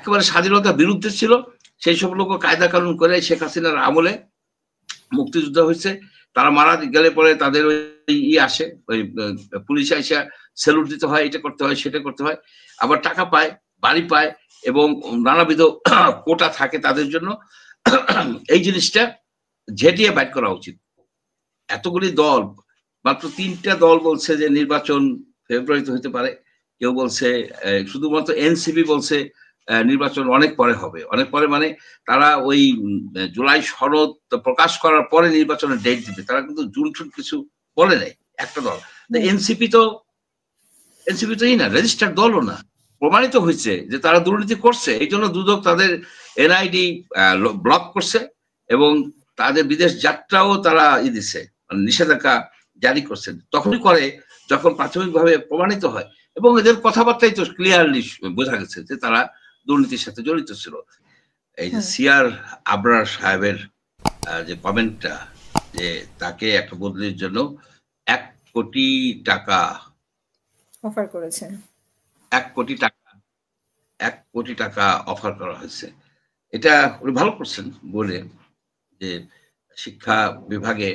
একেবারে স্বাধীনতার বিরুদ্ধে ছিল সেই সব লোক কায়দা কানুন করে শেখ হাসিনার আমলে মুক্তিযোদ্ধা হয়েছে। তারা মারা গেলে পরে তাদের ওই আসে, ওই পুলিশ আইসা সেলুট দিতে হয়, এটা করতে হয়, সেটা করতে হয়, আবার টাকা পায়, বাড়ি পায় এবং নানাবিধ কোটা থাকে তাদের জন্য। এই জিনিসটা ঝেঁটিয়ে বাইট করা উচিত। এতগুলি দল, মাত্র ৩টা দল বলছে যে নির্বাচন ফেব্রুয়ারিতে হইতে পারে। কেউ বলছে শুধুমাত্র এনসিপি বলছে নির্বাচন অনেক পরে হবে। অনেক পরে মানে তারা ওই জুলাই সনদ প্রকাশ করার পরে নির্বাচনের ডেট দিবে। তারা কিন্তু জুন টুন কিছু বলে নাই একটা দল। এনসিপি তো না, রেজিস্টার্ড দলও না। প্রমাণিত হয়েছে যে তারা দুর্নীতি করছে, এই জন্য দুদক তাদের এনআইডি ব্লক করছে এবং তাদের বিদেশ যাত্রাও তারা দিছে, নিষেধাজ্ঞা জারি করছেন। তখনই করে যখন প্রাথমিকভাবে প্রমাণিত হয় এবং এদের কথাবার্তাই তো ক্লিয়ারলি বোঝা গেছে যে তারা দুর্নীতির সাথে জড়িত ছিল। এই যে সিআর আবরার সাহেবের যে কমেন্টটা, যে তাকে একটা বদলির জন্য 1 কোটি টাকা অফার করেছে, 1 কোটি টাকা অফার করা হয়েছে। এটা উনি ভালো করছেন বলে যে শিক্ষা বিভাগে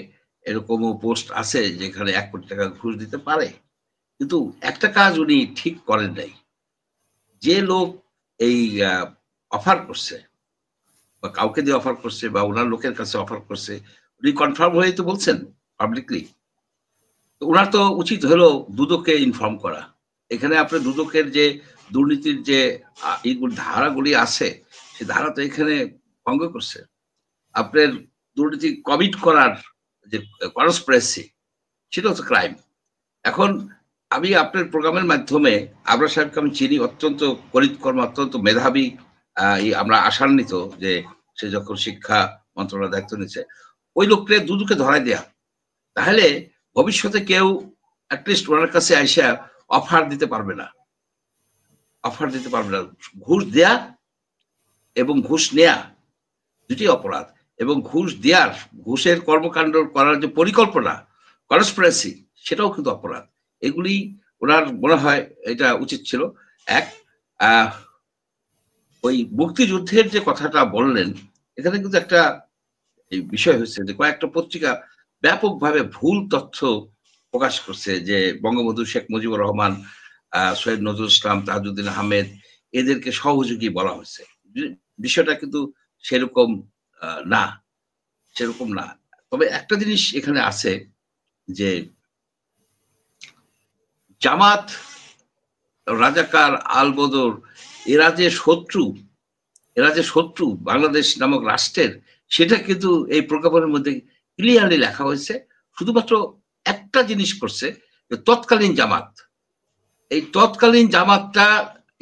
এরকমও পোস্ট আছে যেখানে 1 কোটি টাকা ঘুষ দিতে পারে। কিন্তু একটা কাজ উনি ঠিক করেন নাই। যে লোক এই অফার করছে বা কাউকে দিয়ে অফার করছে বা ওনার লোকের কাছে অফার করছে, উনি কনফার্ম হয়ে তো বলছেন পাবলিকলি। তো ওনার তো উচিত হলো দুদককে ইনফর্ম করা। এখানে আপনার দুদকের যে দুর্নীতির যে এইগুলো ধারাগুলি আছে, সে ধারা তো এখানে ভঙ্গ করছে। আপনার দুর্নীতি কমিট করার যে কনস্পিরেসি, সেটা হচ্ছে ক্রাইম। এখন আমি আপনার প্রোগ্রামের মাধ্যমে আবরার সাহেবকে আমি চিনি, অত্যন্ত করিতকর্ম, অত্যন্ত মেধাবী। আমরা আশান্বিত যে সে যখন শিক্ষা মন্ত্রণালয়ের দায়িত্ব নিচ্ছে, ওই লোককে দুদকে ধরাই দেয়া, তাহলে ভবিষ্যতে কেউ অ্যাটলিস্ট ওনার কাছে আইসা অফার দিতে পারবে না। ঘুষ দেয়া এবং ঘুষ নেয়া দুটি অপরাধ, এবং ঘুষ দেওয়ার, ঘুষের কর্মকাণ্ড করার যে পরিকল্পনা, কনস্পিরেসি, সেটাও কিন্তু অপরাধ। এগুলি ওনার মনে হয় এটা উচিত ছিল। এক, ওই মুক্তিযুদ্ধের যে কথাটা বললেন, এখানে কিন্তু একটা বিষয় হচ্ছে যে কয়েকটা পত্রিকা ব্যাপকভাবে ভুল তথ্য প্রকাশ করছে যে বঙ্গবন্ধু শেখ মুজিবুর রহমান, সৈয়দ নজরুল ইসলাম, তাজউদ্দিন আহমেদ, এদেরকে সহযোগী বলা হয়েছে। বিষয়টা কিন্তু সেরকম না, সেরকম না। তবে একটা জিনিস এখানে আছে যে জামাত, রাজাকার, আলবদর, এরা যে শত্রু বাংলাদেশ নামক রাষ্ট্রের, সেটা কিন্তু এই প্রজ্ঞাপনের মধ্যে ক্লিয়ারলি লেখা হয়েছে। শুধুমাত্র একটা জিনিস করছে, তৎকালীন জামাত, এই তৎকালীন জামাতটা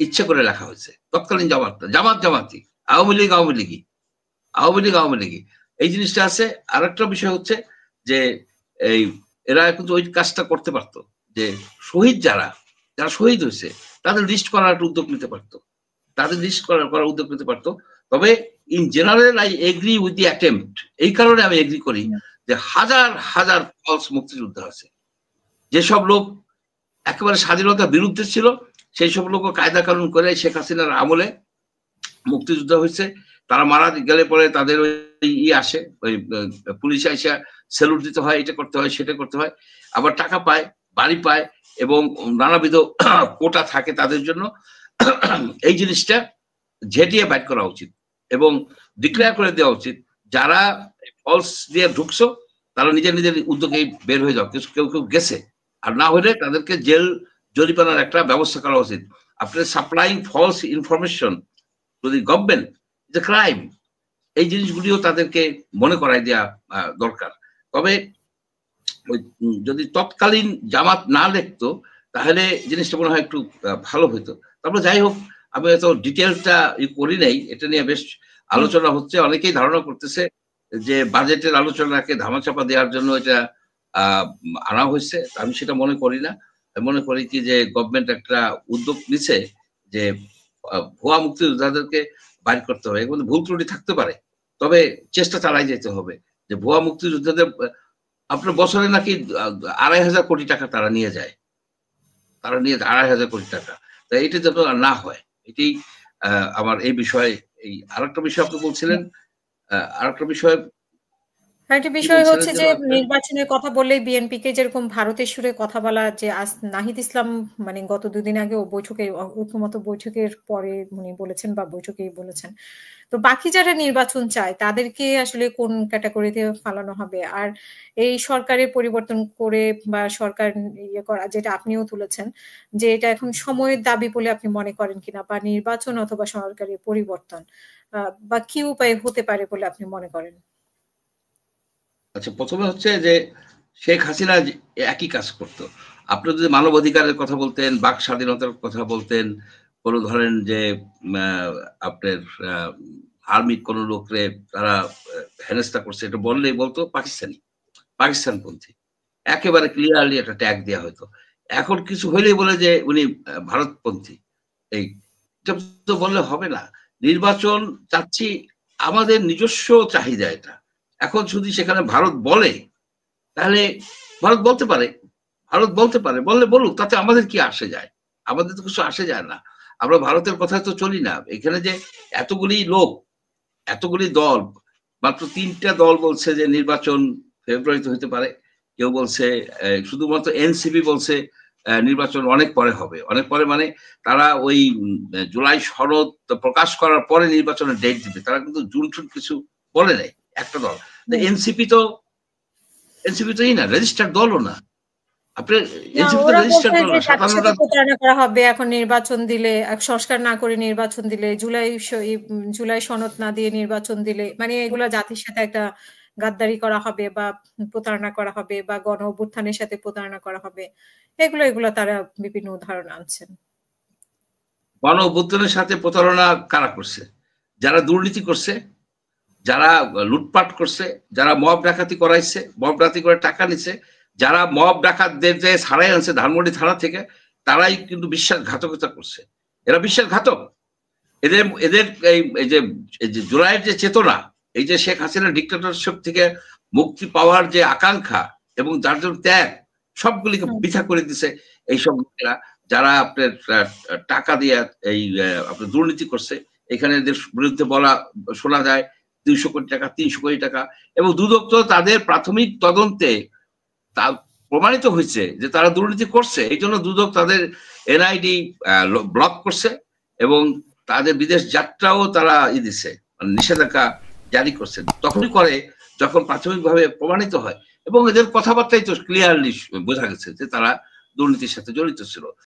ইচ্ছে করে লেখা হয়েছে। তৎকালীন জামাতটা জামাতি, আওয়ামী লীগ। এই জিনিসটা আছে। আর একটা বিষয় হচ্ছে যে এই এরা কিন্তু ওই কাজটা করতে পারতো, যে শহীদ যারা শহীদ হয়েছে তাদের লিস্ট করার একটা উদ্যোগ নিতে পারতো, তবে in general I agree with the attempt. এই কারণে আমি এগ্রি করি যে হাজার হাজার ফলস মুক্তিযোদ্ধা আছে, যেসব লোক একেবারে স্বাধীনতার বিরুদ্ধে ছিল সেই সব লোক কায়দা কানুন করে শেখ হাসিনার আমলে মুক্তিযোদ্ধা হয়েছে। তারা মারা গেলে পরে তাদের ওই আসে, ওই পুলিশ আইসা সেলুট দিতে হয়, এটা করতে হয়, সেটা করতে হয়, আবার টাকা পায়, বাড়ি পায় এবং নানাবিধ কোটা থাকে তাদের জন্য। এই জিনিসটা ঝেঁটিয়ে বাইট করা উচিত এবং ডিক্লেয়ার করে দেওয়া উচিত, যারা ফলস দিয়ে ঢুকছো তারা নিজের উদ্যোগে বের হয়ে যাও। কেউ গেছে, আর না হলে তাদেরকে জেল জরিমানার একটা ব্যবস্থা করা উচিত। আপনার supplying false information to the government is a crime. এই জিনিসগুলিও তাদেরকে মনে করাই দেওয়া দরকার। তবে যদি তৎকালীন জামাত না লিখতো তাহলে জিনিসটা মনে হয় একটু ভালো হইতো। তারপরে যাই হোক, আমি এত ডিটেলসটা করি নাই, এটা নিয়ে বেশ আলোচনা হচ্ছে। অনেকেই ধারণা করতেছে যে বাজেটের আলোচনাকে ধামাচাপা দেওয়ার জন্য এটা আনা হয়েছে। আমি সেটা মনে করি না। আমি মনে করি কি যে গভর্নমেন্ট একটা উদ্যোগ নিছে যে ভুয়া মুক্তিযোদ্ধাদেরকে বাইর করতে হবে। এর মধ্যে ভুল ত্রুটি থাকতে পারে, তবে চেষ্টা চালাই যেতে হবে যে ভুয়া মুক্তিযোদ্ধাদের আপনার বছরে নাকি ২৫০০ কোটি টাকা তারা নিয়ে যায়, ২৫০০ কোটি টাকা। তাই এটা যেন না হয়, এটি আমার এই বিষয়ে এই আরেকটা বিষয় আপনি বলছিলেন, আরেকটা বিষয় আরেকটা কি বিষয় বলছিলেন হচ্ছে যেন যে একটা? নির্বাচনের কথা বললেই বিএনপিকে যেরকম ভারতের সুরে কথা বলা, যে আজ নাহিদ ইসলাম মানে গত দুদিন আগে বৈঠকে ঐক্যমত বৈঠকের পরে উনি বলেছেন বা বৈঠকেই বলেছেন, তো বাকি যারা নির্বাচন চায় তাদেরকে আসলে কোন ক্যাটাগরিতে ফালানো হবে? আর এই সরকারের পরিবর্তন করে বা সরকার ইয়ে করা, যেটা আপনিও তুলেছেন, যে এটা এখন সময়ের দাবি বলে আপনি মনে করেন কিনা, বা নির্বাচন অথবা সরকারের পরিবর্তন বা কি উপায়ে হতে পারে বলে আপনি মনে করেন? আচ্ছা, প্রথমে হচ্ছে যে শেখ হাসিনা একই কাজ করত। আপনি যদি মানবাধিকারের কথা বলতেন, বাক স্বাধীনতার কথা বলতেন, কোনো ধরেন যে আপনার আর্মির কোন লোকরে তারা হেনস্থা করছে, এটা বললেই বলতো পাকিস্তানপন্থী, একেবারে ক্লিয়ারলি একটা ট্যাগ দেওয়া হতো। এখন কিছু হইলেই বলে যে উনি ভারতপন্থী। এই তো বললে হবে না। নির্বাচন চাচ্ছি, আমাদের নিজস্ব চাহিদা এটা। এখন যদি সেখানে ভারত বলে, তাহলে ভারত বলতে পারে, বললে বলুক, তাতে আমাদের কি আসে যায়? আমাদের তো কিছু আসে যায় না। আমরা ভারতের কথায় তো চলি না। এখানে যে এতগুলি লোক, এতগুলি দল, মাত্র ৩টা দল বলছে যে নির্বাচন ফেব্রুয়ারিতে হইতে পারে। কেউ বলছে শুধুমাত্র এনসিপি বলছে নির্বাচন অনেক পরে হবে। অনেক পরে মানে তারা ওই জুলাই সনদ প্রকাশ করার পরে নির্বাচনের ডেট দিবে। তারা কিন্তু জুন টুন কিছু বলে নাই, একটা দল। এনসিপি তো না, রেজিস্টার্ড দলও না। আপনার না, এনসিপি তো ওরা বলছে রেজিস্টার্ড দল যে না, জাতির ৫৭টা। সাথে প্রতারণা করা হবে এখন নির্বাচন দিলে, সংস্কার না করে নির্বাচন দিলে, জুলাই সনদ না দিয়ে নির্বাচন দিলে, মানে এগুলা জাতির সাথে একটা গাদ্দারি করা হবে বা প্রতারণা করা হবে বা গণ অভ্যুত্থানের সাথে প্রতারণা করা হবে। এগুলো তারা বিভিন্ন উদাহরণ আনছেন। গণ অভ্যুত্থানের সাথে প্রতারণা কারা করছে? যারা দুর্নীতি করছে, যারা লুটপাট করছে, যারা মব ডাকাতি করাইছে, মব ডাকাতি করে টাকা নিছে, যারা মব ডাকাতদের যে ছাড়াই আনছে ধানমন্ডি থানা থেকে, তারাই কিন্তু বিশ্বাসঘাতকতা করছে। এরা বিশ্বাসঘাতক। এদের এদের এই যে জুলাইয়ের যে চেতনা, এই যে শেখ হাসিনার ডিক্টেটরশিপ থেকে মুক্তি পাওয়ার যে আকাঙ্ক্ষা এবং যার জন্য ত্যাগ, সবগুলিকে বৃথা করে দিছে এইসব লোকেরা, যারা আপনার টাকা দিয়ে এই আপনার দুর্নীতি করছে। এখানে এদের বিরুদ্ধে বলা শোনা যায় 200 কোটি টাকা, 300 কোটি টাকা, এবং দুদক তো তাদের প্রাথমিক তদন্তে তা প্রমাণিত হয়েছে যে তারা দুর্নীতি করছে। এই জন্য দুদক তাদের এনআইডি ব্লক করছে এবং তাদের বিদেশ যাত্রাও তারা দিছে, মানে নিষেধাজ্ঞা জারি করছে। তখনই করে যখন প্রাথমিকভাবে প্রমাণিত হয়, এবং এদের কথাবার্তাই তো ক্লিয়ারলি বোঝা গেছে যে তারা দুর্নীতির সাথে জড়িত ছিল।